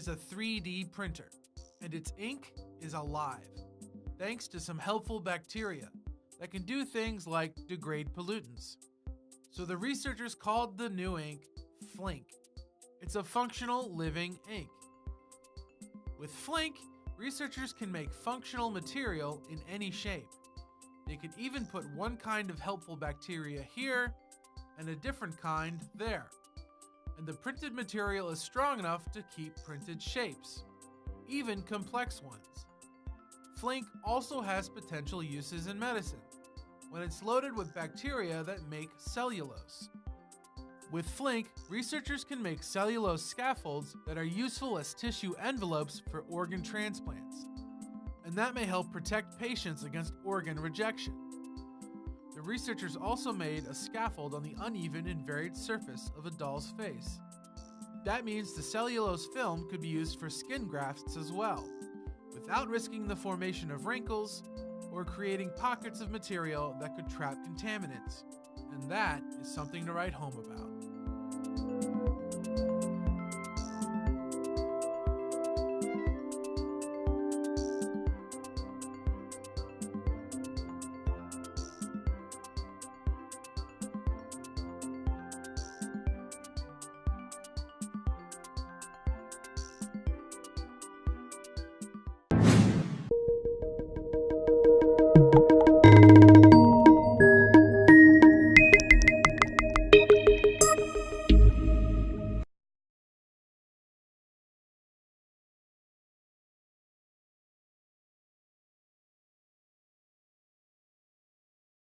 is a 3D printer, and its ink is alive, thanks to some helpful bacteria that can do things like degrade pollutants. So the researchers called the new ink Flink. It's a functional living ink. With Flink, researchers can make functional material in any shape. They can even put one kind of helpful bacteria here and a different kind there. And the printed material is strong enough to keep printed shapes, even complex ones. Flink also has potential uses in medicine, when it's loaded with bacteria that make cellulose. With Flink, researchers can make cellulose scaffolds that are useful as tissue envelopes for organ transplants, and that may help protect patients against organ rejection. The researchers also made a scaffold on the uneven and varied surface of a doll's face. That means the cellulose film could be used for skin grafts as well, without risking the formation of wrinkles or creating pockets of material that could trap contaminants. And that is something to write home about.